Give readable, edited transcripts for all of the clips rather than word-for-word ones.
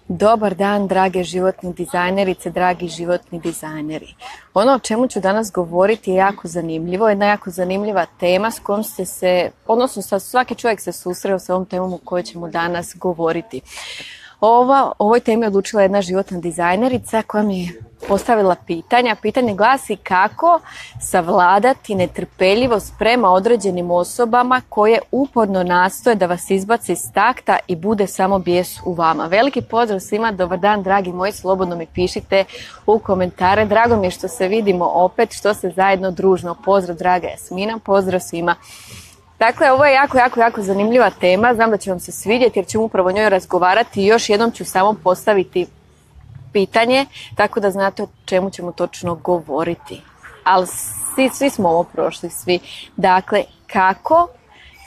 Dobar dan, drage životni dizajnerice, dragi životni dizajneri. Ono o čemu ću danas govoriti je jako zanimljivo, jedna jako zanimljiva tema s kojom ste se, odnosno svaki čovjek se susreo sa ovom temom o kojoj ćemo danas govoriti. Ovoj temi odlučila jedna životna dizajnerica koja mi je postavila pitanja. Pitanje glasi: kako savladati netrpeljivost prema određenim osobama koje uporno nastoje da vas izbace iz takta i bude samo bijes u vama. Veliki pozdrav svima, dobar dan dragi moji, slobodno mi pišite u komentare. Drago mi je što se vidimo opet, što se zajedno družno. Pozdrav draga Jasmina, pozdrav svima. Dakle, ovo je jako zanimljiva tema, znam da će vam se svidjeti jer ćemo upravo o njoj razgovarati i još jednom ću samo postaviti pitanje, tako da znate o čemu ćemo točno govoriti. Ali svi smo ovo prošli, svi. Dakle, kako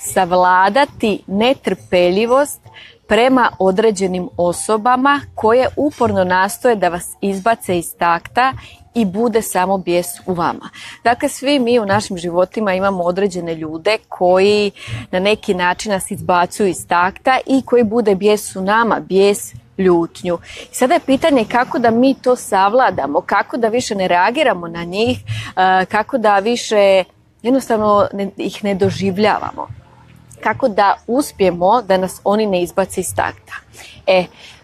savladati netrpeljivost prema određenim osobama koje uporno nastoje da vas izbace iz takta i bude samo bijes u vama. Dakle, svi mi u našim životima imamo određene ljude koji na neki način nas izbacuju iz takta i koji bude bijes u nama, bijes, ljutnju. I sada je pitanje kako da mi to savladamo, kako da više ne reagiramo na njih, kako da više jednostavno ih ne doživljavamo. Kako da uspijemo da nas oni ne izbaci iz takta.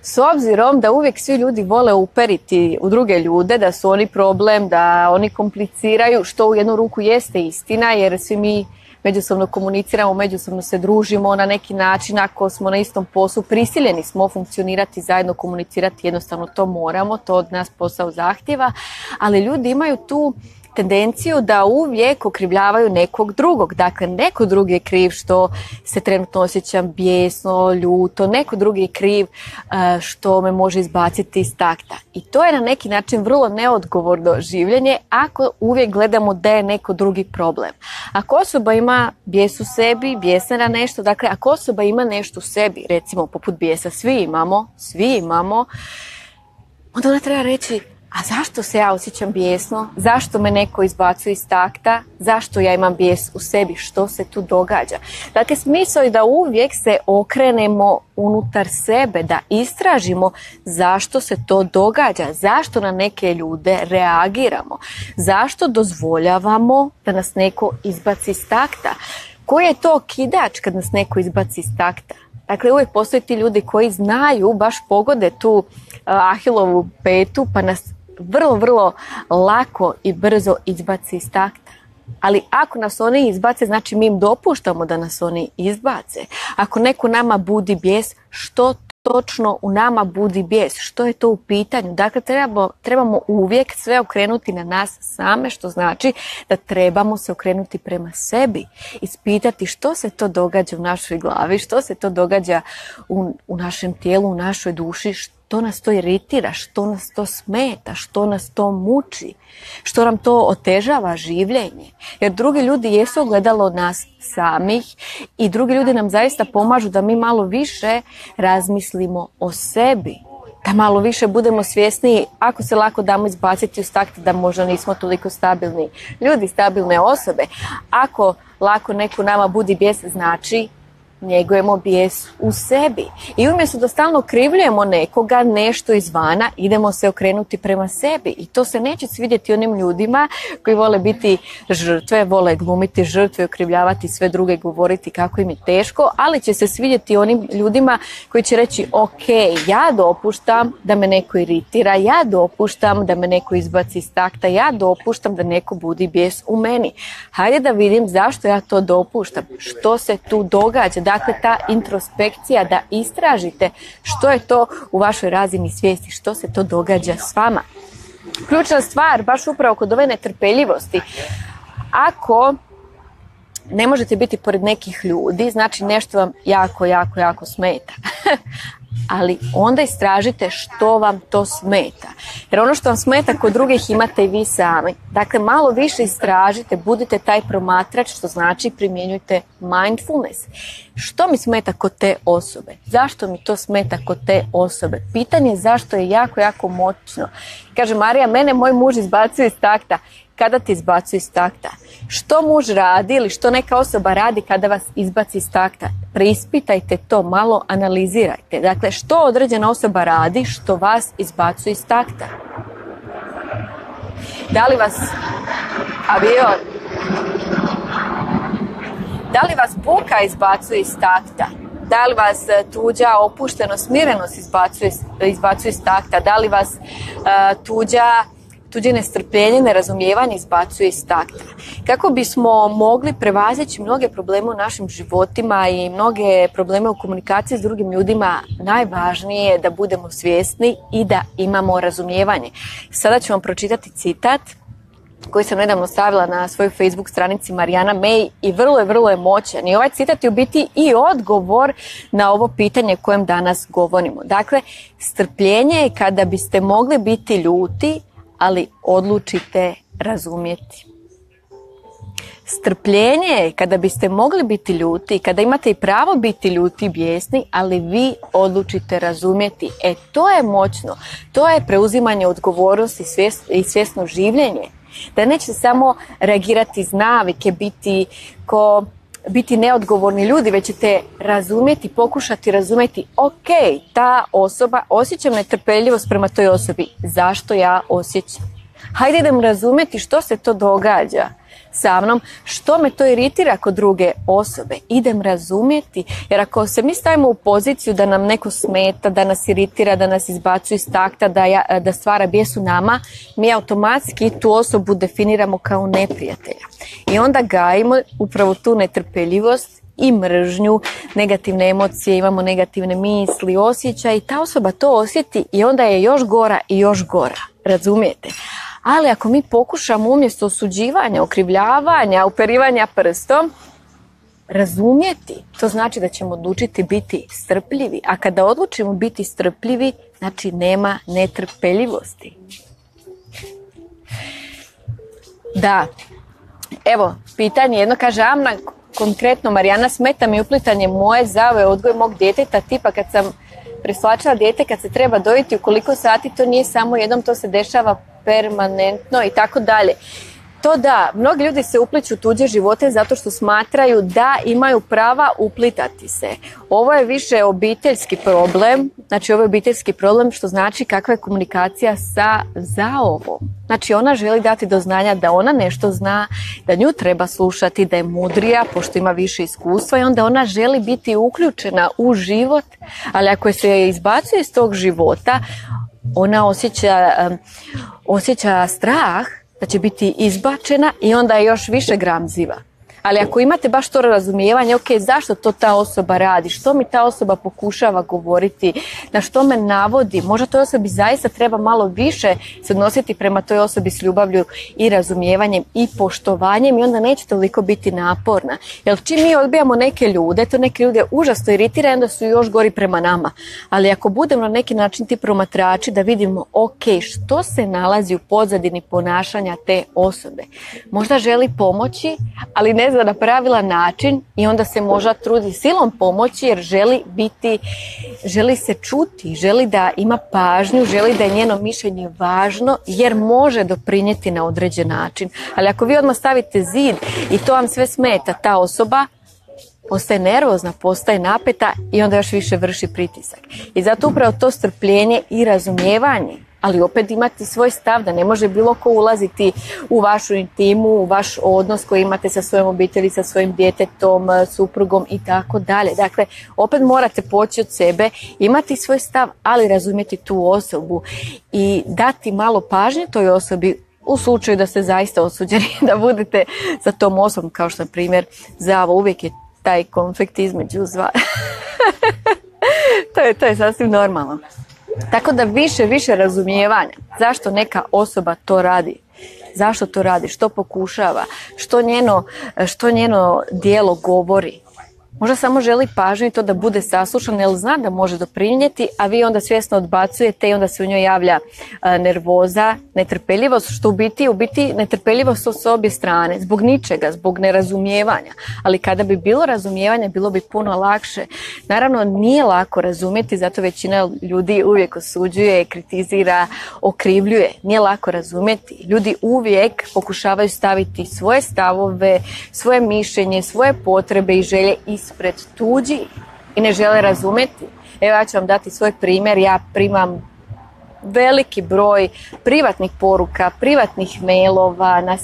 S obzirom da uvijek svi ljudi vole uperiti u druge ljude, da su oni problem, da oni kompliciraju, što u jednu ruku jeste istina, jer svi mi međusobno komuniciramo, međusobno se družimo na neki način, ako smo na istom poslu, prisiljeni smo funkcionirati zajedno, komunicirati, jednostavno to moramo, to od nas posao zahtjeva, ali ljudi imaju tu tendenciju da uvijek okrivljavaju nekog drugog. Dakle, neko drugi je kriv što se trenutno osjećam bijesno, ljuto, neko drugi je kriv što me može izbaciti iz takta. I to je na neki način vrlo neodgovorno življenje ako uvijek gledamo da je neko drugi problem. Ako osoba ima bijes u sebi, bijesna na nešto, dakle ako osoba ima nešto u sebi, recimo poput bijesa, svi imamo, onda ona treba reći: a zašto se ja osjećam bijesno? Zašto me neko izbacuje iz takta? Zašto ja imam bijes u sebi? Što se tu događa? Dakle, smisao je da uvijek se okrenemo unutar sebe, da istražimo zašto se to događa, zašto na neke ljude reagiramo, zašto dozvoljavamo da nas neko izbaci iz takta. Koji je to okidač kad nas neko izbaci iz takta? Dakle, uvijek postoje ti ljudi koji znaju, baš pogode tu Ahilovu petu pa nas vrlo lako i brzo izbaci iz takta. Ali ako nas oni izbace, znači mi im dopuštamo da nas oni izbace. Ako neko nama budi bijes, što točno u nama budi bijes? Što je to u pitanju? Dakle, trebamo uvijek sve okrenuti na nas same, što znači da trebamo se okrenuti prema sebi. Ispitati što se to događa u našoj glavi, što se to događa u našem tijelu, u našoj duši, što nas to iritira, što nas to smeta, što nas to muči, što nam to otežava življenje. Jer drugi ljudi jesu ogledalo od nas samih i drugi ljudi nam zaista pomažu da mi malo više razmislimo o sebi. Da malo više budemo svjesni ako se lako damo izbaciti iz takta da možda nismo toliko stabilni ljudi, stabilne osobe. Ako lako neko nama budi bijes, znači njegujemo bijes u sebi. I umjesto da stalno krivljujemo nekoga, nešto izvana, idemo se okrenuti prema sebi. I to se neće svidjeti onim ljudima koji vole biti žrtve, vole glumiti žrtve, okrivljavati sve druge, govoriti kako im je teško, ali će se svidjeti onim ljudima koji će reći: ok, ja dopuštam da me neko iritira, ja dopuštam da me neko izbaci iz takta, ja dopuštam da neko budi bijes u meni. Hajde da vidim zašto ja to dopuštam, što se tu događa. Dakle, ta introspekcija, da istražite što je to u vašoj razini svijesti, što se to događa s vama. Ključna stvar, baš upravo kod ove netrpeljivosti, ako ne možete biti pored nekih ljudi, znači nešto vam jako smeta. Ali onda istražite što vam to smeta. Jer ono što vam smeta kod drugih imate i vi sami. Dakle, malo više istražite, budite taj promatrač, što znači primjenjujte mindfulness. Što mi smeta kod te osobe? Zašto mi to smeta kod te osobe? Pitanje zašto je jako moćno. Kaže Marija, mene moj muž izbacuje iz takta. Kada te izbacuje iz takta? Što muž radi ili što neka osoba radi kada vas izbaci iz takta? preispitajte to, malo analizirajte. Dakle, što određena osoba radi što vas izbacuje iz takta? Da li vas avion, da li vas buka izbacuje iz takta? Da li vas tuđa opuštenost, smirenost izbacuje iz takta? Da li vas tuđe nestrpljenje, nerazumijevanje izbacuje iz takta? Kako bismo mogli prevazići mnoge probleme u našim životima i mnoge probleme u komunikaciji s drugim ljudima, najvažnije je da budemo svjesni i da imamo razumijevanje. Sada ću vam pročitati citat koji sam nedavno stavila na svojoj Facebook stranici Marijana May i vrlo je moćan. I ovaj citat je u biti i odgovor na ovo pitanje kojem danas govorimo. Dakle, strpljenje je kada biste mogli biti ljuti, ali odlučite razumjeti. Strpljenje je kada biste mogli biti ljuti, kada imate i pravo biti ljuti i bijesni, ali vi odlučite razumjeti. To je moćno. To je preuzimanje odgovornosti i svjesno življenje. Da nećete samo reagirati iz navike, biti neodgovorni ljudi, već ćete razumjeti, pokušati razumjeti, ok, ta osoba, osjećam netrpeljivost prema toj osobi, zašto ja osjećam? Hajde idem razumjeti što se to događa sa mnom, što me to iritira kod druge osobe, idem razumjeti, jer ako se mi stavimo u poziciju da nam neko smeta, da nas iritira, da nas izbacuje iz takta, da stvara bijes u nama, mi automatski tu osobu definiramo kao neprijatelja. I onda gajimo upravo tu netrpeljivost i mržnju, negativne emocije, imamo negativne misli, osjećaje i ta osoba to osjeti i onda je još gora i još gora, razumijete? Ali ako mi pokušamo umjesto osuđivanja, okrivljavanja, uperivanja prstom, razumjeti, to znači da ćemo odlučiti biti strpljivi. A kada odlučimo biti strpljivi, znači nema netrpeljivosti. Da, evo, pitanje jedno kaže Amna, konkretno Marijana, smeta mi uplitanje moje zave odgoj mog djeteta, tipa kad sam preslačila dijete, kad se treba dojiti u koliko sati, to nije samo jednom, to se dešava permanentno i tako dalje. To da, mnogi ljudi se upliću u tuđe živote zato što smatraju da imaju prava uplitati se. Ovo je više obiteljski problem, znači ovo je obiteljski problem što znači kakva je komunikacija sa zaovom. Znači ona želi dati do znanja da ona nešto zna, da nju treba slušati, da je mudrija pošto ima više iskustva i onda ona želi biti uključena u život, ali ako se izbacuje iz tog života, ona osjeća strah da će biti izbačena i onda je još više gramziva. Ali ako imate baš to razumijevanje, ok, zašto to ta osoba radi, što mi ta osoba pokušava govoriti, na što me navodi, možda toj osobi zaista treba malo više se odnositi prema toj osobi s ljubavlju i razumijevanjem i poštovanjem i onda neće toliko biti naporna. Jer čim mi odbijamo neke ljude, to neke ljude užasno iritira i onda su još gori prema nama. Ali ako budemo na neki način ti promatrači da vidimo, ok, što se nalazi u pozadini ponašanja te osobe. Možda želi pomoći, ali ne zna na pravilan način i onda se možda trudi silom pomoći jer želi se čuti, želi da ima pažnju, želi da je njeno mišljenje važno jer može doprinijeti na određen način. Ali ako vi odmah stavite zid i to vam sve smeta, ta osoba postaje nervozna, postaje napeta i onda još više vrši pritisak. I zato upravo to strpljenje i razumijevanje, ali opet imati svoj stav da ne može bilo ko ulaziti u vašu intimu, u vaš odnos koji imate sa svojom obitelji, sa svojim djetetom, suprugom i tako dalje. Dakle, opet morate poći od sebe, imati svoj stav, ali razumjeti tu osobu i dati malo pažnje toj osobi u slučaju da ste zaista osuđeni da budete za tom osobom, kao što na primjer Zavo, uvijek je taj konflikt između to je sasvim normalno. Tako da više razumijevanja. Zašto neka osoba to radi? Zašto to radi? Što pokušava? Što njeno djelo govori? Možda samo želi pažnju i to da bude saslušan, jer zna da može doprinijeti, a vi onda svjesno odbacujete i onda se u njoj javlja nervoza, netrpeljivost, što u biti netrpeljivost su s obje strane, zbog ničega, zbog nerazumijevanja. Ali kada bi bilo razumijevanja, bilo bi puno lakše. Naravno, nije lako razumjeti, zato većina ljudi uvijek osuđuje, kritizira, okrivljuje. Nije lako razumjeti. Ljudi uvijek pokušavaju staviti svoje stavove, svoje mišljenje, svoje potrebe i želje i ispred tuđi i ne žele razumjeti. Evo ja ću vam dati svoj primjer, ja primam veliki broj privatnih poruka, privatnih mailova na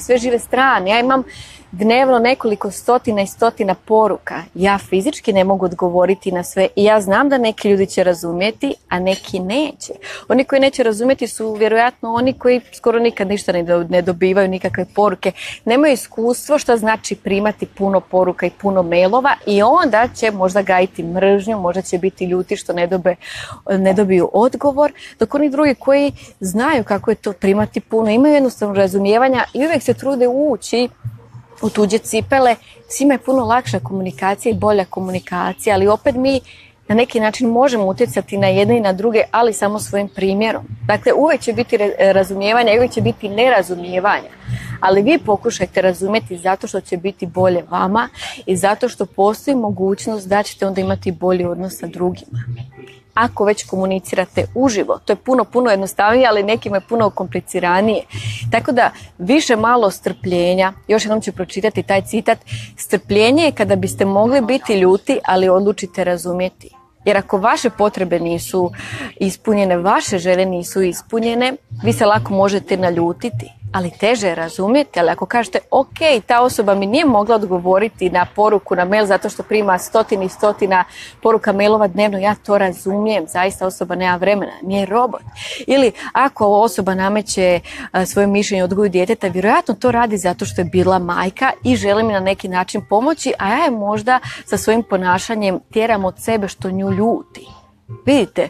sve žive strane. Ja imam dnevno nekoliko stotina i stotina poruka. Ja fizički ne mogu odgovoriti na sve i ja znam da neki ljudi će razumjeti, a neki neće. Oni koji neće razumjeti su vjerojatno oni koji skoro nikad ništa ne dobivaju, nikakve poruke. Nemaju iskustvo što znači primati puno poruka i puno mailova i onda će možda gajiti mržnju, možda će biti ljuti što ne dobiju odgovor, dok oni drugi koji znaju kako je to primati puno, imaju jednostavno razumijevanja i uvijek se trude ući u tuđe cipele, svima je puno lakša komunikacija i bolja komunikacija, ali opet mi na neki način možemo utjecati na jedne i na druge, ali samo svojim primjerom. Dakle, uvijek će biti razumijevanja i uvijek će biti nerazumijevanja, ali vi pokušajte razumjeti zato što će biti bolje vama i zato što postoji mogućnost da ćete onda imati bolji odnos sa drugima. Ako već komunicirate uživo, to je puno jednostavnije, ali nekima je puno kompliciranije. Tako da više malo strpljenja, još jednom ću pročitati taj citat, strpljenje je kada biste mogli biti ljuti, ali odlučite razumjeti. Jer ako vaše potrebe nisu ispunjene, vaše želje nisu ispunjene, vi se lako možete naljutiti, ali teže je razumjeti. Ali ako kažete, ok, ta osoba mi nije mogla odgovoriti na poruku, na mail, zato što prima stotina i stotina poruka mailova dnevno, ja to razumijem, zaista osoba nema vremena, nije robot. Ili ako osoba nameće svoje mišljenje o odgoju djeteta, vjerojatno to radi zato što je bila majka i želi mi na neki način pomoći, a ja je možda sa svojim ponašanjem tjeram od sebe što nju ljuti. Vidite,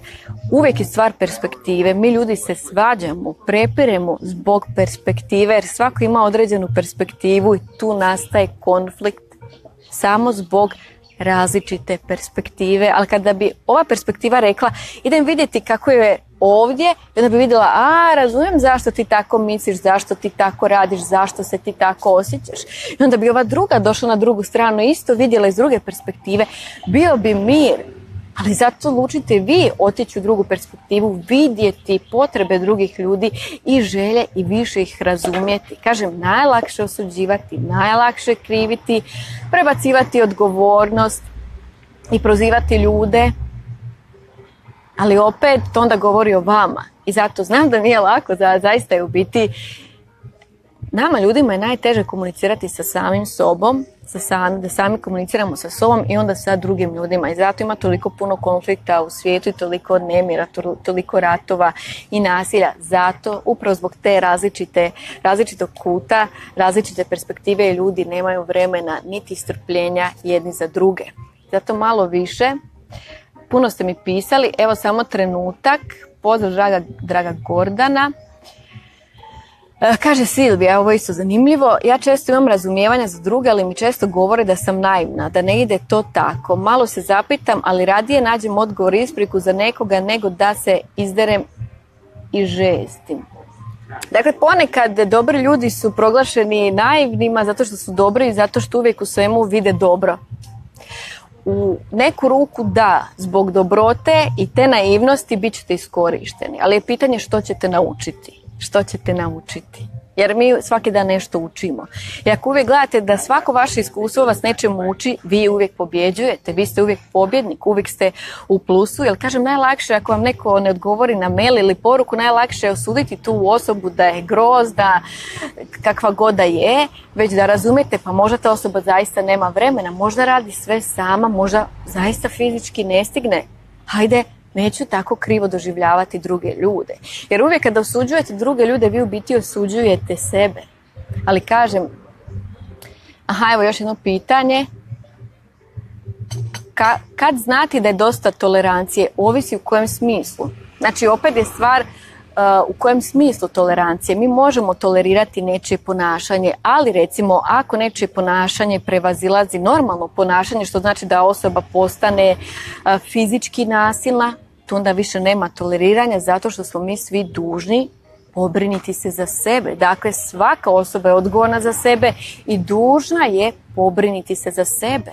uvijek je stvar perspektive. Mi ljudi se svađamo, prepiremo zbog perspektive, jer svako ima određenu perspektivu i tu nastaje konflikt samo zbog različite perspektive. Ali kada bi ova perspektiva rekla, idem vidjeti kako je ovdje, onda bi vidjela, razumijem zašto ti tako misliš, zašto ti tako radiš, zašto se ti tako osjećaš. I onda bi ova druga došla na drugu stranu, isto vidjela iz druge perspektive, bio bi mir. Ali zato odlučite vi otići u drugu perspektivu, vidjeti potrebe drugih ljudi i želje i više ih razumjeti. Kažem, najlakše osuđivati, najlakše kriviti, prebacivati odgovornost i prozivati ljude, ali opet to onda govori o vama. I zato znam da nije lako, zaista je u biti nama ljudima je najteže komunicirati sa samim sobom, da sami komuniciramo sa sobom i onda sa drugim ljudima. I zato ima toliko puno konflikta u svijetu i toliko nemira, toliko ratova i nasilja. Zato, upravo zbog te različitog kuta, različite perspektive, ljudi nemaju vremena niti strpljenja jedni za druge. Zato malo više. Puno ste mi pisali, evo samo trenutak. Pozdrav draga Gordana. Kaže Silvija, ovo je isto zanimljivo, ja često imam razumijevanja za druge, ali mi često govore da sam naivna, da ne ide to tako. Malo se zapitam, ali radije nađem odgovor i ispriku za nekoga nego da se izderem i žestim. Dakle, ponekad dobri ljudi su proglašeni naivnima zato što su dobri i zato što uvijek u svemu vide dobro. U neku ruku da, zbog dobrote i te naivnosti bit ćete iskorišteni, ali je pitanje što ćete naučiti. Što ćete naučiti? Jer mi svaki dan nešto učimo. I ako uvijek gledate da svako vaše iskustvo vas nečemu uči, vi uvijek pobjeđujete, vi ste uvijek pobjednik, uvijek ste u plusu. Jer kažem, najlakše ako vam neko ne odgovori na mail ili poruku, najlakše je osuditi tu osobu da je grozna, kakva god da je, već da razumijete, pa možda ta osoba zaista nema vremena, možda radi sve sama, možda zaista fizički ne stigne. Hajde, neću tako krivo doživljavati druge ljude. Jer uvijek kada osuđujete druge ljude, vi u biti osuđujete sebe. Ali kažem, evo još jedno pitanje. Kad znati da je dosta tolerancije, ovisi u kojem smislu. Znači, opet je stvar u kojem smislu tolerancije. Mi možemo tolerirati nečije ponašanje, ali recimo ako nečije ponašanje prevazilazi normalno ponašanje, što znači da osoba postane fizički nasilna, tu onda više nema toleriranja zato što smo mi svi dužni pobriniti se za sebe. Dakle, svaka osoba je odgovorna za sebe i dužna je pobriniti se za sebe.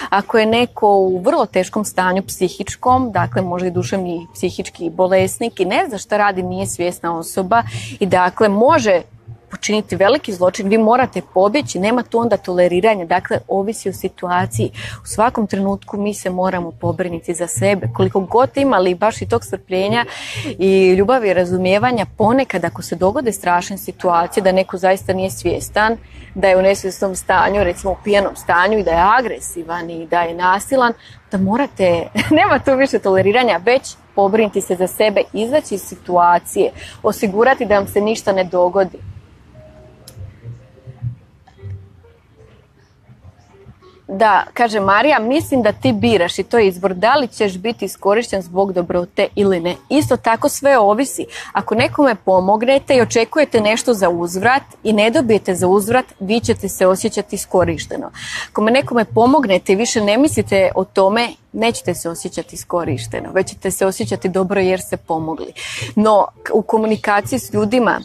Ako je neko u vrlo teškom stanju psihičkom, dakle možda i duševni i psihički bolesnik i ne zna šta radi, nije svjesna osoba i dakle može počiniti veliki zločin, vi morate pobjeći, nema tu onda toleriranja, dakle ovisi o situaciji. U svakom trenutku mi se moramo pobrinuti za sebe, koliko god imali baš i tog strpljenja i ljubavi i razumijevanja, ponekad ako se dogode strašne situacije da neko zaista nije svjestan, da je u nesvjesnom stanju, recimo u pijanom stanju i da je agresivan i da je nasilan, da morate, nema tu više toleriranja, već pobrinuti se za sebe, izaći iz situacije, osigurati da vam se ništa ne dogodi. Da, kaže Marija, mislim da ti biraš i to je izbor, da li ćeš biti iskorišten zbog dobrote ili ne. Isto tako sve ovisi. Ako nekome pomognete i očekujete nešto za uzvrat i ne dobijete za uzvrat, vi ćete se osjećati iskorišteno. Ako nekome pomognete i više ne mislite o tome, nećete se osjećati iskorišteno, već ćete se osjećati dobro jer ste pomogli. No, u komunikaciji s ljudima,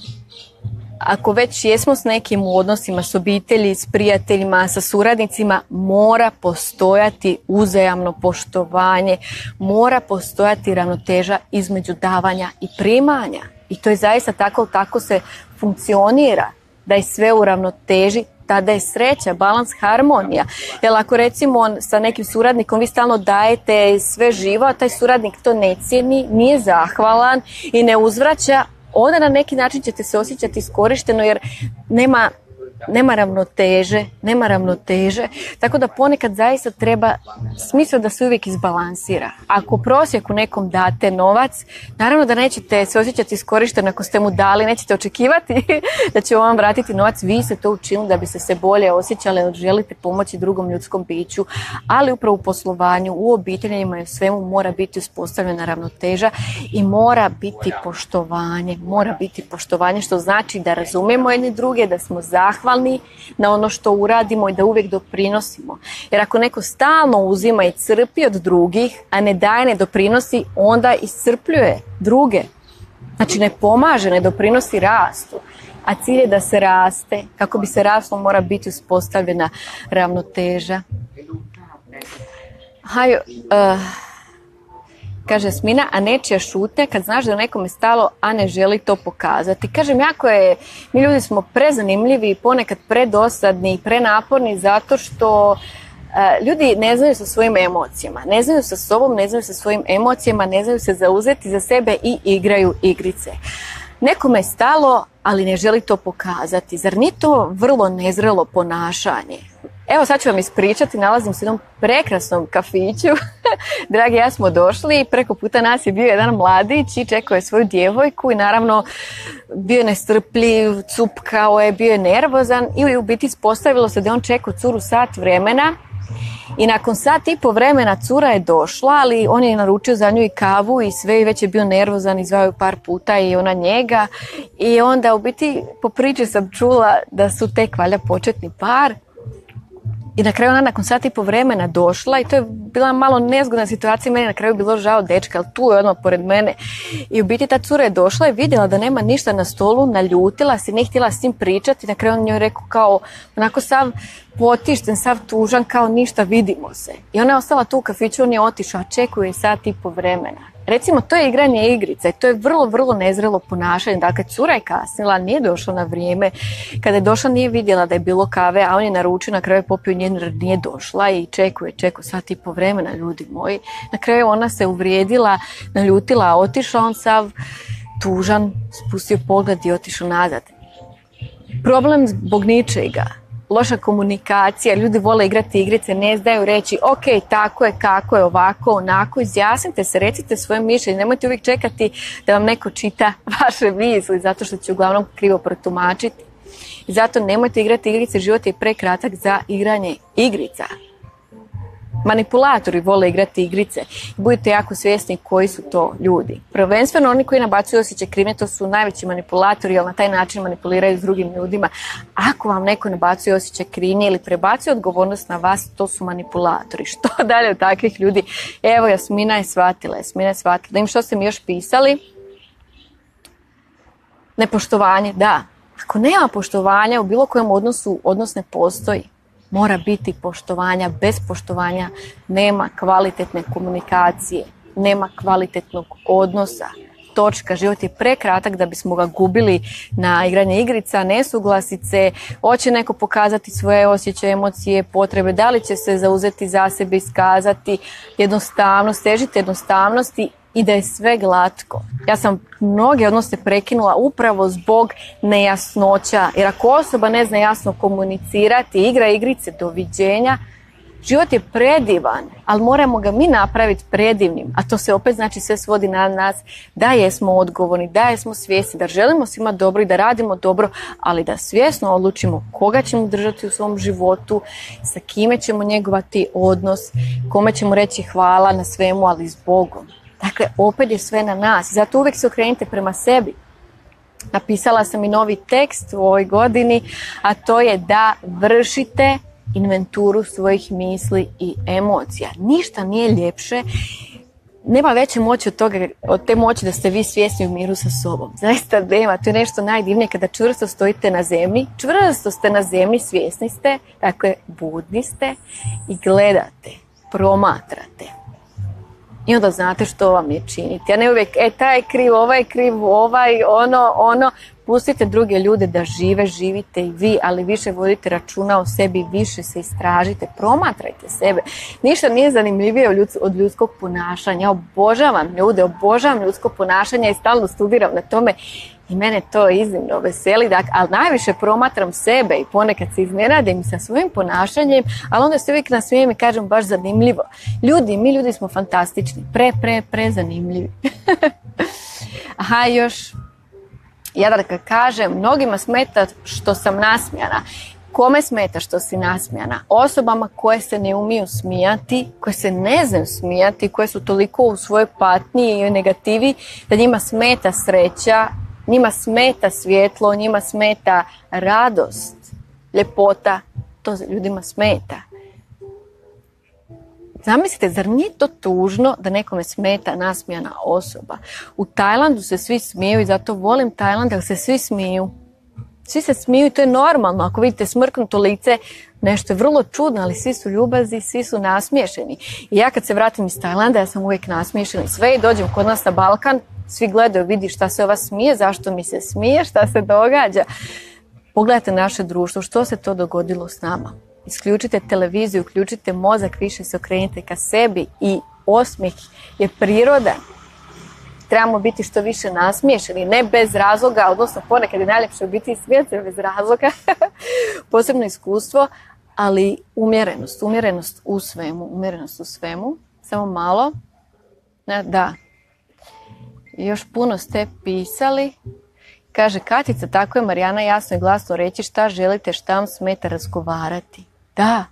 ako već jesmo s nekim u odnosima s obitelji, s prijateljima, sa suradnicima, mora postojati uzajamno poštovanje, mora postojati ravnoteža između davanja i primanja. I to je zaista tako se funkcionira, da je sve u ravnoteži, tada je sreća, balans, harmonija. Jer ako recimo sa nekim suradnikom vi stalno dajete sve živo, a taj suradnik to ne cijeni, nije zahvalan i ne uzvraća, onda na neki način ćete se osjećati iskorišteno jer nema ravnoteže, tako da ponekad zaista treba smisao da se uvijek izbalansira. Ako u prosjeku nekom date novac, naravno da nećete se osjećati iskorišteno ako ste mu dali, nećete očekivati da će vam vratiti novac, vi ste to učinili da biste se bolje osjećali, jer želite pomoći drugom ljudskom biću, ali upravo u poslovanju, u obiteljima i u svemu mora biti uspostavljena ravnoteža i mora biti poštovanje, što znači da razumijemo jedni druge, da smo zahvalni na ono što uradimo i da uvijek doprinosimo. Jer ako neko stalno uzima i crpi od drugih, a ne daje, ne doprinosi, onda iscrpljuje druge. Znači ne pomaže, ne doprinosi rastu. A cilj je da se raste. Kako bi se raslo mora biti uspostavljena ravnoteža. Kaže Smina, a nečija šutnja kad znaš da je nekome stalo, a ne želi to pokazati. Kažem, mi ljudi smo prezanimljivi i ponekad predosadni i prenaporni zato što ljudi ne znaju sa svojim emocijama, ne znaju sa sobom, ne znaju sa svojim emocijama, ne znaju se zauzeti za sebe i igraju igrice. Nekome je stalo, ali ne želi to pokazati. Zar nije to vrlo nezrelo ponašanje? Evo sad ću vam ispričati, nalazim se u jednom prekrasnom kafiću. Dragi, ja smo došli i preko puta nas je bio jedan mladić i čekao je svoju djevojku i naravno bio je nestrpljiv, cupkao je, bio je nervozan i u biti ispostavilo se da je on čekao curu sat vremena. I nakon sat i po vremena cura je došla, ali on je naručio za nju i kavu i sve i već je bio nervozan i zvao ju par puta i ona njega. I onda u biti po priči sam čula da su tek valjda početni par. I na kraju ona nakon sat i po vremena došla i to je bila malo nezgodna situacija, meni na kraju bilo žao dečka, ali tu je odmah pored mene. I u biti ta cura je došla i vidjela da nema ništa na stolu, naljutila se, nije htjela s njim pričati, na kraju on njoj rekao kao onako sav potišten, sav tužan, kao ništa, vidimo se. I ona je ostala tu u kafiću, on je otišao, očekuje je sat i po vremena. Recimo, to je igranje igrica i to je vrlo, vrlo nezrelo ponašanje. Dakle, cura je kasnila, nije došla na vrijeme. Kada je došla, nije vidjela da je bilo kave, a on je naručio, na kraju je popio njenu jer nije došla i čekuje sat i po vremena, ljudi moji. Na kraju ona se uvrijedila, naljutila, otišla, on sav tužan, spustio pogled i otišao nazad. Problem zbog ničega. Loša komunikacija, ljudi vole igrati igrice, ne znaju reći ok, tako je, kako je, ovako, onako, izjasnite se, recite svoje mišljenje, nemojte uvijek čekati da vam neko čita vaše misli, zato što će uglavnom krivo protumačiti. I zato nemojte igrati igrice, život je prekratak za igranje igrica. Manipulatori vole igrati igrice. Budite jako svjesni koji su to ljudi. Prvenstveno oni koji nabacuju osjećaj krivnje, to su najveći manipulatori, jer na taj način manipuliraju s drugim ljudima. Ako vam neko nabacuje osjećaj krivnje ili prebacuje odgovornost na vas, to su manipulatori. Što dalje od takvih ljudi? Evo, Jasmina je shvatila. Da im što ste mi još pisali? Nepoštovanje, da. Ako nema poštovanja u bilo kojem odnosu, odnos ne postoji. Mora biti poštovanja, bez poštovanja nema kvalitetne komunikacije, nema kvalitetnog odnosa. točka. Život je prekratak da bismo ga gubili na igranje igrica, nesuglasice, hoće neko pokazati svoje osjećaje, emocije, potrebe, da li će se zauzeti za sebe, iskazati jednostavnost, težite jednostavnosti i da je sve glatko. Ja sam mnoge odnose prekinula upravo zbog nejasnoća, jer ako osoba ne zna jasno komunicirati, igra igrice, doviđenja, život je predivan, ali moramo ga mi napraviti predivnim, a to se opet znači sve svodi na nas da jesmo odgovorni, da jesmo svjesni, da želimo svima dobro i da radimo dobro, ali da svjesno odlučimo koga ćemo držati u svom životu, sa kime ćemo njegovati odnos, kome ćemo reći hvala na svemu, ali s Bogom. Dakle, opet je sve na nas, zato uvijek se okrenite prema sebi. Napisala sam i novi tekst u ovoj godini, a to je da vršite inventuru svojih misli i emocija. Ništa nije ljepše, nema veće moći od te moći da ste vi svjesni u miru sa sobom. Zaista nema, to je nešto najdivnije kada čvrsto stojite na zemlji, čvrsto ste na zemlji, svjesni ste, dakle budni ste i gledate, promatrate. I onda znate što vam je činiti. A ne uvijek, taj je kriv, ono. Pustite druge ljude da žive, živite i vi, ali više vodite računa o sebi, više se istražite, promatrajte sebe. Ništa nije zanimljivije od ljudskog ponašanja. Ja obožavam ljude, obožavam ljudsko ponašanje i stalno studiram na tome i mene to iznimno veseli. Dakle, ali najviše promatram sebe i ponekad se iznenadim sa svojim ponašanjem, ali onda se uvijek nasmijem i kažem baš zanimljivo. Mi ljudi smo fantastični, pre zanimljivi. Aha, još Jadranka kaže, mnogima smeta što sam nasmijana. Kome smeta što si nasmijana? Osobama koje se ne umiju smijati, koje se ne znaju smijati, koje su toliko u svojoj patnji i negativi, da njima smeta sreća, njima smeta svjetlo, njima smeta radost, ljepota, to ljudima smeta. Zamislite, zar nije to tužno da nekome smeta nasmijana osoba? U Tajlandu se svi smiju i zato volim Tajland, jer se svi smiju. Svi se smiju i to je normalno. Ako vidite smrknuto lice, nešto je vrlo čudno, ali svi su ljubazni, svi su nasmiješeni. I ja kad se vratim iz Tajlanda, ja sam uvijek nasmiješena. Sve i dođem kod nas na Balkan, svi gledaju, vidi šta se ova smije, zašto mi se smije, šta se događa. Pogledajte naše društvo, što se to dogodilo s nama. Isključite televiziju, uključite mozak, više se okrenite ka sebi i osmijeh je prirodan. Trebamo biti što više nasmiješeni, ne bez razloga, odnosno ponekad je najljepše biti smijati bez razloga, posebno iskustvo, ali umjerenost u svemu, samo malo, da. Još puno ste pisali. Kaže Katica, tako je Marijana jasno i glasno reći šta želite, šta vam smeta, razgovarati. Da,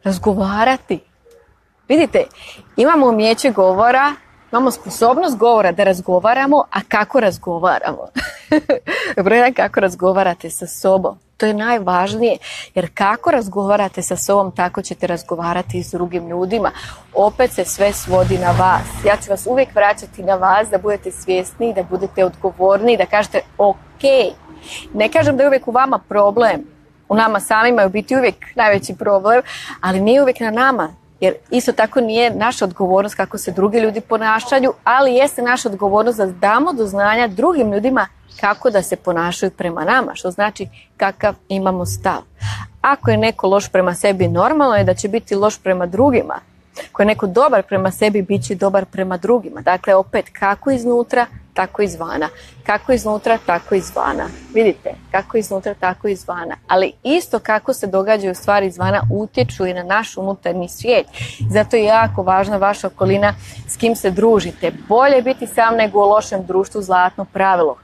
razgovarati. Vidite, imamo umijeće govora, imamo sposobnost govora da razgovaramo, a kako razgovaramo? Dobro je kako razgovarate sa sobom. To je najvažnije, jer kako razgovarate sa sobom, tako ćete razgovarati i s drugim ljudima. Opet se sve svodi na vas. Ja ću vas uvijek vraćati na vas, da budete svjesni, da budete odgovorni, da kažete ok. Ne kažem da je uvijek u vama problem. U nama samima je biti uvijek najveći problem, ali nije uvijek na nama. Jer isto tako nije naša odgovornost kako se drugi ljudi ponašaju, ali jeste naša odgovornost da damo do znanja drugim ljudima kako da se ponašaju prema nama, što znači kakav imamo stav. Ako je neko loš prema sebi, normalno je da će biti loš prema drugima. Ako je neko dobar prema sebi, bit će dobar prema drugima. Dakle, opet, kako iznutra, tako izvana. Kako iznutra, tako izvana. Vidite, kako iznutra, tako izvana. Ali isto kako se događaju stvari izvana, utječu i na naš unutarnji svijet. Zato je jako važna vaša okolina, s kim se družite. Bolje je biti sam nego u lošem društvu, zlatno pravilo.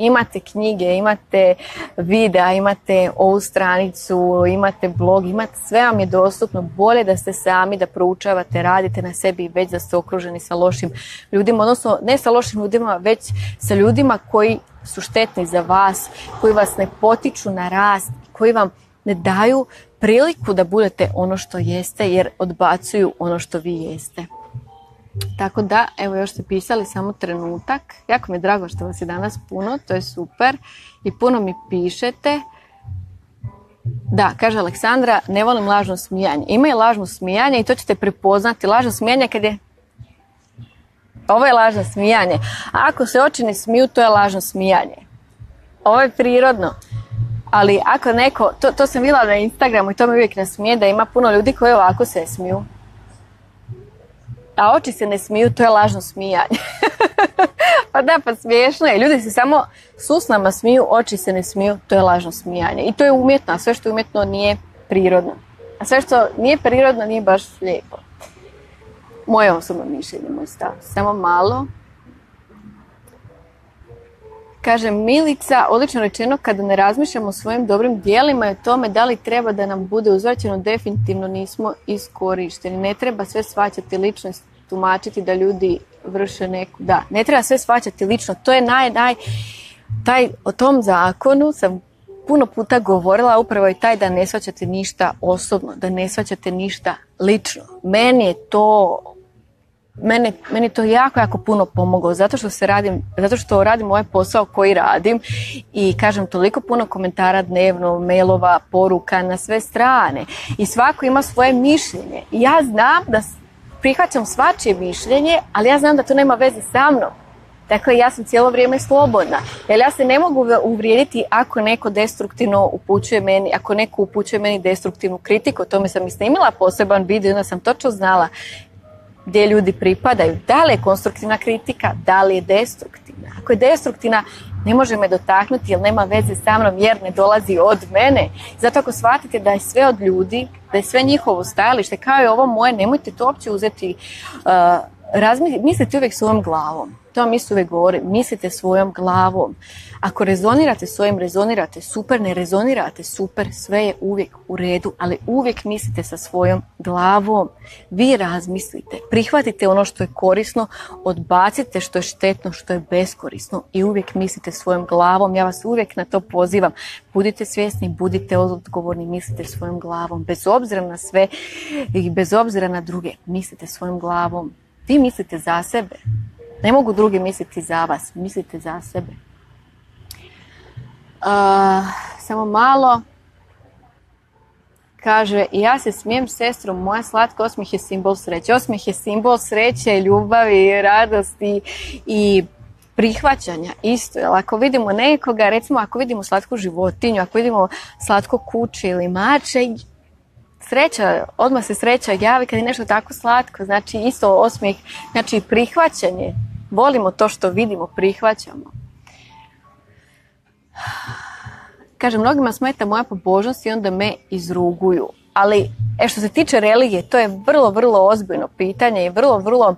Imate knjige, imate videa, imate ovu stranicu, imate blog, sve vam je dostupno. Bolje da ste sami, da proučavate, radite na sebi, već da ste okruženi sa lošim ljudima, odnosno ne sa lošim ljudima, već sa ljudima koji su štetni za vas, koji vas ne potiču na rast, koji vam ne daju priliku da budete ono što jeste, jer odbacuju ono što vi jeste. Tako da, evo još ste pisali samo trenutak. Jako mi je drago što vas je danas puno, to je super. I puno mi pišete. Da, kaže Aleksandra, ne volim lažno smijanje. Ima i lažno smijanje i to ćete prepoznati. Lažno smijanje kad je... Ovo je lažno smijanje. A ako se oči ne smiju, to je lažno smijanje. Ovo je prirodno. Ali ako neko, to sam vidjela na Instagramu i to me uvijek nasmije, da ima puno ljudi koji ovako se smiju. A oči se ne smiju, to je lažno smijanje. Pa da, pa smiješno je. Ljudi se samo s usnama smiju, oči se ne smiju, to je lažno smijanje. I to je umjetno, a sve što je umjetno nije prirodno. A sve što nije prirodno nije baš lijepo. Moje osobno mišljenje, moj stav. Samo malo. Kaže Milica, odlično rečeno, kada ne razmišljamo o svojim dobrim dijelima i o tome da li treba da nam bude uzvraćeno, definitivno nismo iskorišteni. Ne treba sve shvaćati lično, tumačiti da ljudi vrše neku... Da, ne treba sve shvaćati lično. To je o tom zakonu sam puno puta govorila, upravo je taj da ne shvaćate ništa osobno, da ne shvaćate ništa lično. Meni to jako, jako puno pomoglo, zato što radim ovaj posao koji radim i kažem toliko puno komentara dnevno, mailova, poruka na sve strane i svako ima svoje mišljenje. I ja znam da prihvaćam svačije mišljenje, ali ja znam da to nema veze sa mnom. Dakle, ja sam cijelo vrijeme slobodna. Jer ja se ne mogu uvrijediti ako neko destruktivno upućuje meni, ako neko upućuje meni destruktivnu kritiku. O tome sam i snimila poseban video, onda sam točno znala gdje ljudi pripadaju. Da li je konstruktivna kritika, da li je destruktivna. Ako je destruktivna, ne može me dotaknuti jer nema veze sa mnom jer ne dolazi od mene. Zato ako shvatite da je sve od ljudi, da je sve njihovo stajalište, kao i ovo moje, nemojte to uopće uzeti, mislite uvijek svojom glavom. To vam isto uvijek govorim, mislite svojom glavom. Ako rezonirate svojim, rezonirate super, ne rezonirate super, sve je uvijek u redu, ali uvijek mislite sa svojom glavom. Vi razmislite, prihvatite ono što je korisno, odbacite što je štetno, što je beskorisno i uvijek mislite svojom glavom. Ja vas uvijek na to pozivam. Budite svjesni, budite odgovorni, mislite svojom glavom. Bez obzira na sve i bez obzira na druge, mislite svojom glavom. Vi mislite za sebe. Ne mogu drugi misliti za vas, mislite za sebe. Samo malo. Kaže, ja se smijem sestro, moja slatka, osmijeh je simbol sreće. Osmijeh je simbol sreće, ljubavi, radosti i prihvaćanja. Isto, jer ako vidimo nekoga, recimo ako vidimo slatku životinju, ako vidimo slatko kuće ili mače, sreća, odmah se sreća javi kad je nešto tako slatko, znači isto osmijeh, znači prihvaćanje. Volimo to što vidimo, prihvaćamo. Kaže, mnogima smeta moja pobožnost i onda me izruguju. Ali, što se tiče religije, to je vrlo, vrlo ozbiljno pitanje i vrlo,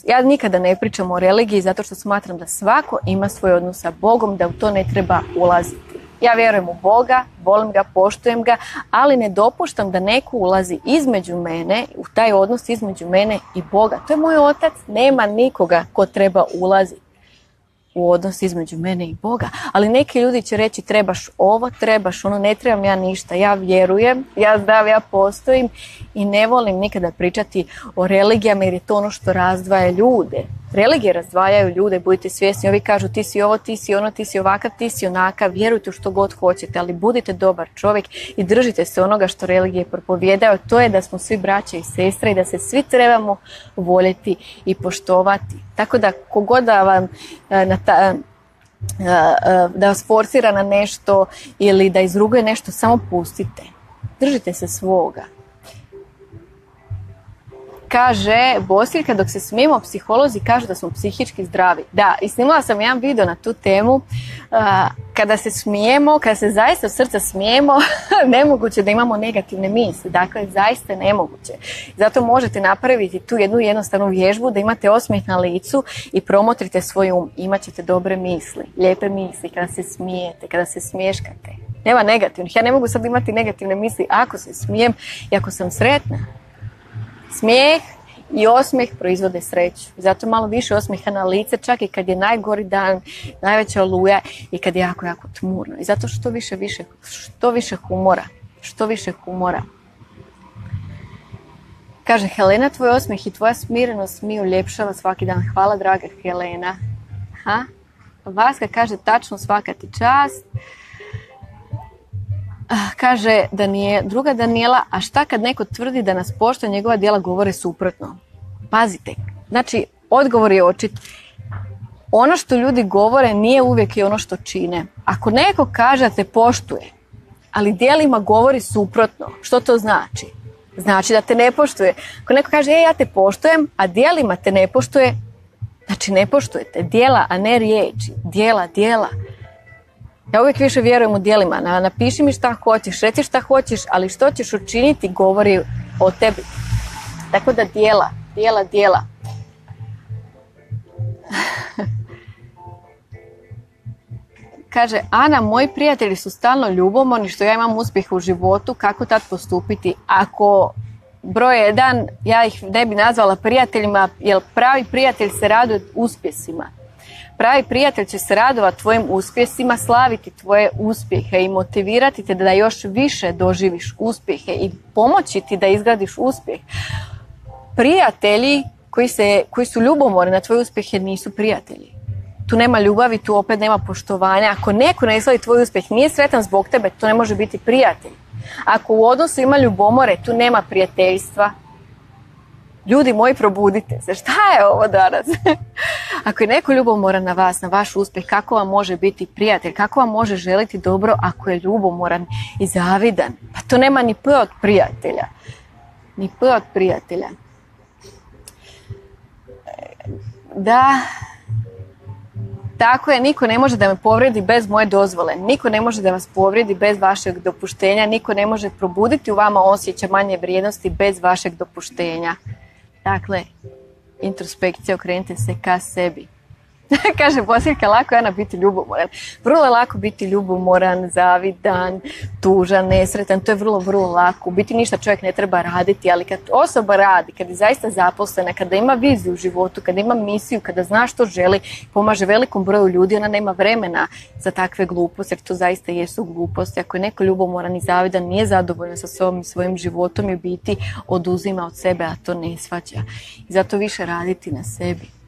ja nikada ne pričam o religiji zato što smatram da svako ima svoj odnos sa Bogom, da u to ne treba ulaziti. Ja vjerujem u Boga, volim ga, poštujem ga, ali ne dopuštam da neko ulazi između mene, u taj odnos između mene i Boga. To je moj otac, nema nikoga ko treba ulaziti u odnos između mene i Boga. Ali neki ljudi će reći trebaš ovo, trebaš ono, ne trebam ja ništa. Ja vjerujem, ja znam, ja postojim i ne volim nikada pričati o religijama jer je to ono što razdvaja ljude. Religije razdvajaju ljude, budite svjesni. Ovi kažu ti si ovo, ti si ono, ti si ovakav, ti si onakav. Vjerujte u što god hoćete, ali budite dobar čovjek i držite se onoga što religije propovijedaju. To je da smo svi braća i sestre i da se svi trebamo voljeti i poštovati. Tako da kogod da vam da vas forsira na nešto ili da izruguje nešto, samo pustite. Držite se svoga. Kaže Bosiljka, dok se smijemo, psiholozi kažu da smo psihički zdravi. Da, i snimala sam jedan video na tu temu. Kada se smijemo, kada se zaista od srca smijemo, nemoguće da imamo negativne misli. Dakle, zaista nemoguće. Zato možete napraviti tu jednu jednostavnu vježbu da imate osmijeh na licu i promotrite svoj um. Imaćete dobre misli, lijepe misli kada se smijete, kada se smješkate. Nema negativnih. Ja ne mogu sad imati negativne misli ako se smijem i ako sam sretna. Smijeh i osmijeh proizvode sreću. Zato malo više osmijeha na lice, čak i kad je najgori dan, najveća oluja i kad je jako, jako tmurno. I zato što više humora. Kaže Helena, tvoj osmijeh i tvoja smirenost mi uljepšava svaki dan. Hvala, draga Helena. Vaska kaže, tačno, svaka ti čast. Kaže druga Danijela, a šta kad neko tvrdi da nas poštuje, njegova djela govore suprotno? Pazite, znači Odgovor je očit. Ono što ljudi govore nije uvijek i ono što čine. Ako neko kaže da te poštuje, ali djelima govori suprotno, što to znači? Znači da te ne poštuje. Ako neko kaže, ja te poštujem, a djelima te ne poštuje, znači ne poštujete. Djela, a ne riječi. Djela. Ja uvijek više vjerujem u djelima. Napiši mi šta hoćeš, reci šta hoćeš, ali što ćeš učiniti govori o tebi. Tako da djela. Kaže, Ana, moji prijatelji su stalno ljubomorni što ja imam uspjeh u životu, kako tad postupiti? Ako broj 1, ja ih ne bi nazvala prijateljima, jer pravi prijatelj se raduje uspjesima. Pravi prijatelj će se radovati tvojim uspjesima, slaviti tvoje uspjehe i motivirati te da još više doživiš uspjehe i pomoći ti da izgradiš uspjeh. Prijatelji koji su ljubomorni na tvoj uspjehe nisu prijatelji. Tu nema ljubavi, tu opet nema poštovanja. Ako neko ne slavi tvoj uspjeh, nije sretan zbog tebe, to ne može biti prijatelj. Ako u odnosu ima ljubomore, tu nema prijateljstva. Ljudi moji, probudite se. Šta je ovo danas? Ako je neko ljubomoran na vas, na vaš uspjeh, kako vam može biti prijatelj? Kako vam može želiti dobro ako je ljubomoran i zavidan? Pa to nema ni p od prijatelja. Ni p od prijatelja. Da... Tako je, niko ne može da me povrijedi bez moje dozvole. Niko ne može da vas povrijedi bez vašeg dopuštenja. Niko ne može probuditi u vama osjećaj manje vrijednosti bez vašeg dopuštenja. Dakle, introspekcija, okrenite se ka sebi. Kaže Bosiljka, lako je Ana biti ljubomoran. Vrlo je lako biti ljubomoran, zavidan, tužan, nesretan. To je vrlo lako. U biti ništa čovjek ne treba raditi, ali kad osoba radi, kad je zaista zaposlena, kada ima viziju u životu, kada ima misiju, kada zna što želi, pomaže velikom broju ljudi, ona nema vremena za takve gluposti, jer to zaista jesu gluposti. Ako je neko ljubomoran i zavidan, nije zadovoljan sa svojim životom i u biti oduzima od sebe, a to ne shvaća. I zato više raditi na sebi.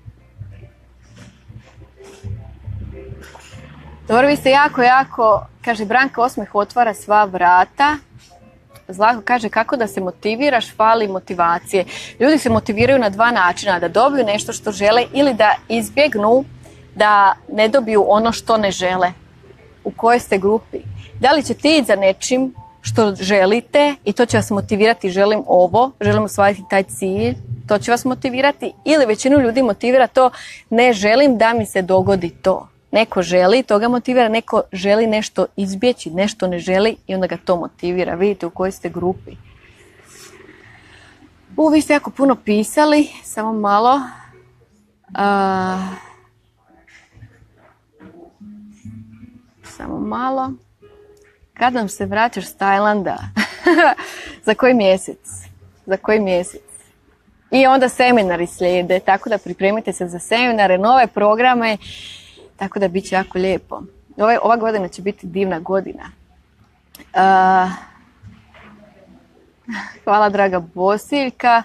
Dobro, vi ste jako, kaže Branka Osmeh otvara sva vrata. Zlako kaže kako da se motiviraš, fali motivacije. Ljudi se motiviraju na dva načina, da dobiju nešto što žele ili da izbjegnu da ne dobiju ono što ne žele. U kojoj ste grupi? Da li ćete ići za nečim što želite i to će vas motivirati, želim ovo, želim ostvariti taj cilj, to će vas motivirati, ili većinu ljudi motivira to, ne želim da mi se dogodi to. Neko želi, to ga motivira, neko želi nešto izbjeći, nešto ne želi i onda ga to motivira. Vidite u kojoj ste grupi. Vi ste jako puno pisali, samo malo. Samo malo. Kad nam se vraćaš s Tajlanda? Za koji mjesec? Za koji mjesec? I onda seminari slijede, tako da pripremite se za seminare, nove programe. Tako da bit će jako lijepo. Ova godina će biti divna godina. Hvala draga Bosiljka.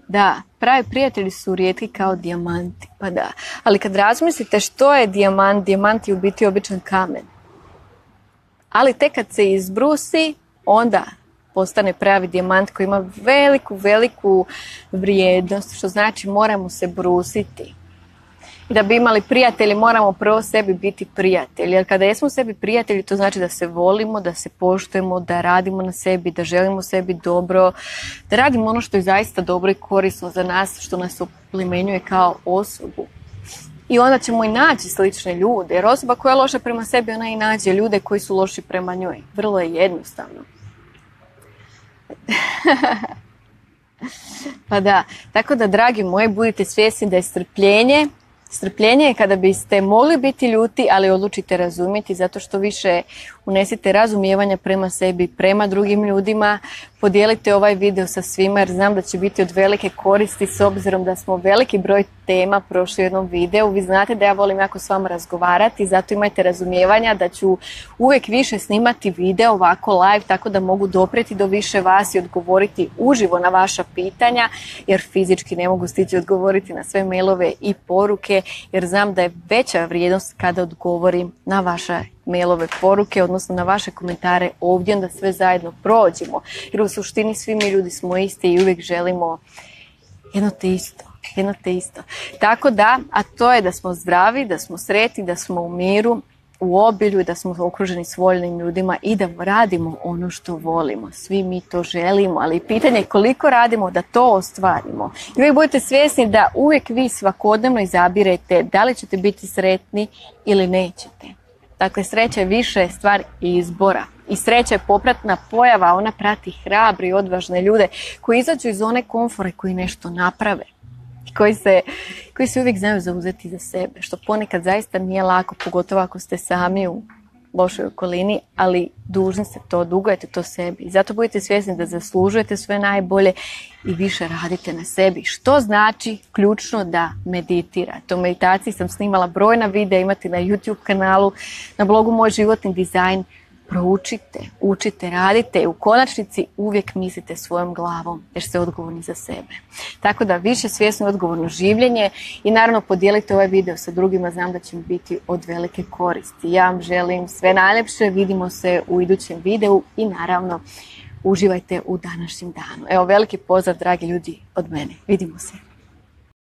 Da, pravi prijatelji su rijetki kao dijamanti. Pa da. Ali kad razmislite što je dijamant, dijamant je u biti običan kamen. Ali tek kad se izbrusi, onda postane pravi dijamant koji ima veliku vrijednost, što znači moramo se brusiti. I da bi imali prijatelji, moramo prvo sebi biti prijatelji. Jer kada jesmo sebi prijatelji, to znači da se volimo, da se poštujemo, da radimo na sebi, da želimo sebi dobro, da radimo ono što je zaista dobro i korisno za nas, što nas oplemenjuje kao osobu. I onda ćemo i naći slične ljude. Jer osoba koja je loša prema sebi, ona i nađe ljude koji su loši prema njoj. Vrlo je jednostavno. Pa da, tako da dragi moji, budite svjesni da je strpljenje je kada biste mogli biti ljuti, ali odlučite razumjeti, zato što više unesite razumijevanja prema sebi, prema drugim ljudima. Podijelite ovaj video sa svima jer znam da će biti od velike koristi s obzirom da smo veliki broj tema prošli u jednom videu. Vi znate da ja volim jako s vama razgovarati, zato imajte razumijevanja da ću uvijek više snimati video ovako live, tako da mogu doprijeti do više vas i odgovoriti uživo na vaša pitanja, jer fizički ne mogu stići odgovoriti na sve mailove i poruke, jer znam da je veća vrijednost kada odgovorim na vaše mailove, poruke, odnosno na vaše komentare ovdje, onda sve zajedno prođemo. Jer u suštini svi mi ljudi smo isti i uvijek želimo jedno te isto. jedno te isto. Tako da, a to je da smo zdravi, da smo sretni, da smo u miru, u obilju, da smo okruženi s voljnim ljudima i da radimo ono što volimo. Svi mi to želimo, ali pitanje je koliko radimo da to ostvarimo. I uvijek budete svjesni da uvijek vi svakodnevno izabirete da li ćete biti sretni ili nećete. Dakle, sreća je više stvar izbora. I sreća je popratna pojava, ona prati hrabri i odvažne ljude koji izađu iz zone komfora i koji nešto naprave. Koji se uvijek znaju zauzeti za sebe, što ponekad zaista nije lako, pogotovo ako ste sami u lošoj okolini, ali dužni ste to, dugujete to sebi. I zato budete svjesni da zaslužujete sve najbolje i više radite na sebi. Što znači ključno da meditirate. O meditaciji sam snimala brojna videa, imate na YouTube kanalu, na blogu Moj životni dizajn. Proučite, učite, radite i u konačnici uvijek mislite svojom glavom jer ste odgovorni za sebe. Tako da više svjesno i odgovorno življenje i naravno podijelite ovaj video sa drugima, znam da će mi biti od velike koristi. Ja vam želim sve najljepše, vidimo se u idućem videu i naravno uživajte u današnjem danu. Evo veliki pozdrav dragi ljudi od mene, vidimo se.